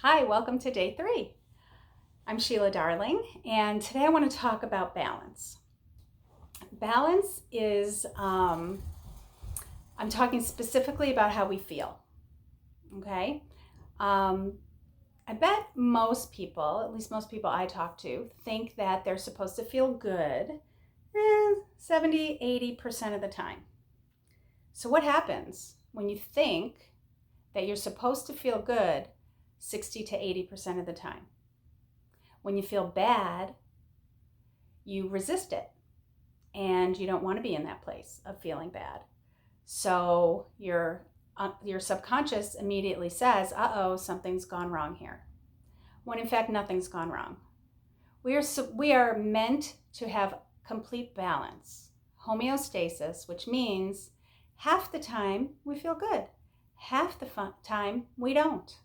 Hi, welcome to day 3. I'm Sheila Darling, and today I want to talk about balance. Balance is, I'm talking specifically about how we feel, okay? Um, I bet most people, at least most people I talk to, think that they're supposed to feel good 70, 80% of the time. So, what happens when you think that you're supposed to feel good 60 to 80% of the time? When you feel bad, you resist it and you don't want to be in that place of feeling bad. So your subconscious immediately says, "Uh-oh, something's gone wrong here." When in fact nothing's gone wrong. We are meant to have complete balance, homeostasis, which means half the time we feel good, half the time we don't,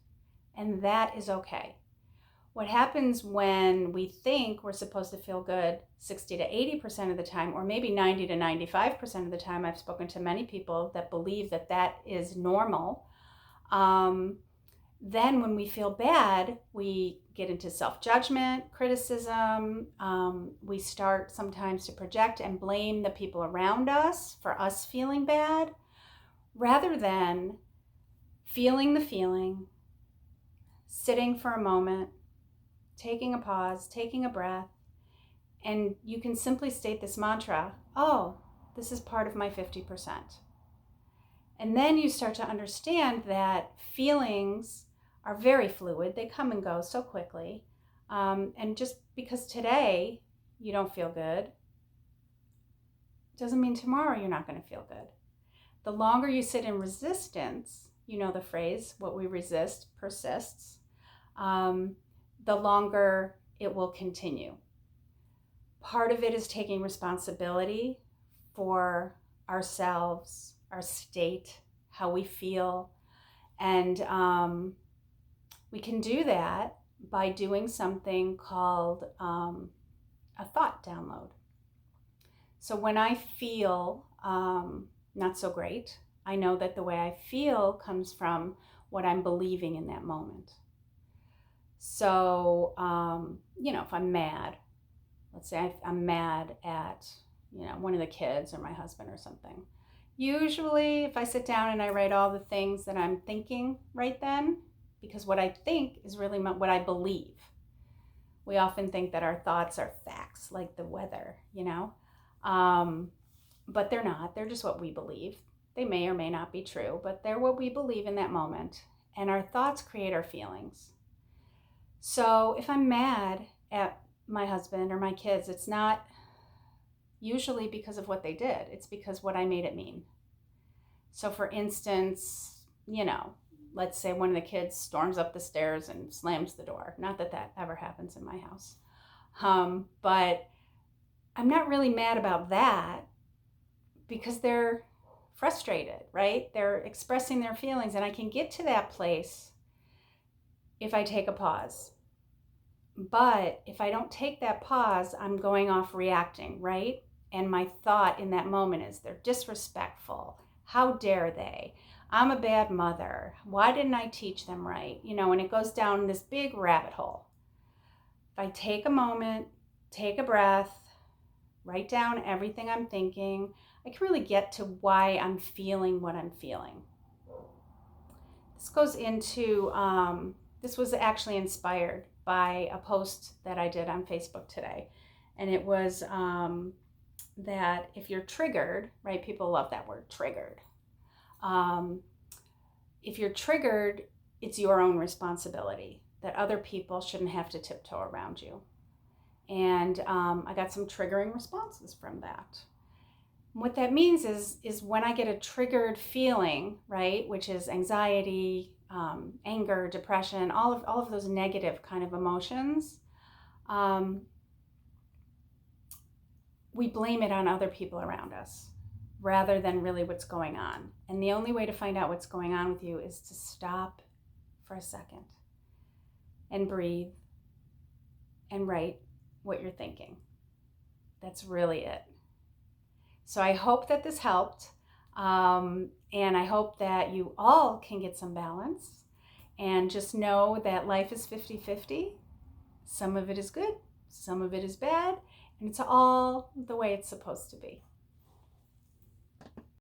and that is okay. What happens when we think we're supposed to feel good 60 to 80% of the time, or maybe 90 to 95% of the time? I've spoken to many people that believe that that is normal. Then when we feel bad, we get into self-judgment, criticism. We start sometimes to project and blame the people around us for us feeling bad, rather than feeling the feeling, sitting for a moment, taking a pause, taking a breath, and you can simply state this mantra: oh, this is part of my 50%. And then you start to understand that feelings are very fluid. They come and go so quickly. And just because today you don't feel good doesn't mean tomorrow you're not going to feel good. The longer you sit in resistance, you know the phrase, what we resist persists, the longer it will continue. Part of it is taking responsibility for ourselves, our state, how we feel. And we can do that by doing something called a thought download. So when I feel not so great, I know that the way I feel comes from what I'm believing in that moment. So, if I'm mad, let's say I'm mad at, one of the kids or my husband or something. Usually, if I sit down and I write all the things that I'm thinking right then, because what I think is really what I believe. We often think that our thoughts are facts, like the weather, but they're not. They're just what we believe. They may or may not be true, but they're what we believe in that moment. And our thoughts create our feelings. So if I'm mad at my husband or my kids, it's not usually because of what they did. It's because what I made it mean. So for instance, let's say one of the kids storms up the stairs and slams the door. Not that that ever happens in my house. But I'm not really mad about that because they're frustrated, right? They're expressing their feelings, and I can get to that place if I take a pause. But if I don't take that pause, I'm going off reacting, right? And my thought in that moment is, they're disrespectful. How dare they? I'm a bad mother. Why didn't I teach them right? And it goes down this big rabbit hole. If I take a moment, take a breath, write down everything I'm thinking, I can really get to why I'm feeling what I'm feeling. This goes into, this was actually inspired by a post that I did on Facebook today. And it was that if you're triggered, right? People love that word, triggered. If you're triggered, it's your own responsibility, that other people shouldn't have to tiptoe around you. And I got some triggering responses from that. What that means is when I get a triggered feeling, right, which is anxiety, anger, depression, all of those negative kind of emotions, we blame it on other people around us rather than really what's going on. And the only way to find out what's going on with you is to stop for a second and breathe and write what you're thinking. That's really it. So I hope that this helped, and I hope that you all can get some balance. And just know that life is 50-50. Some of it is good, some of it is bad, and it's all the way it's supposed to be.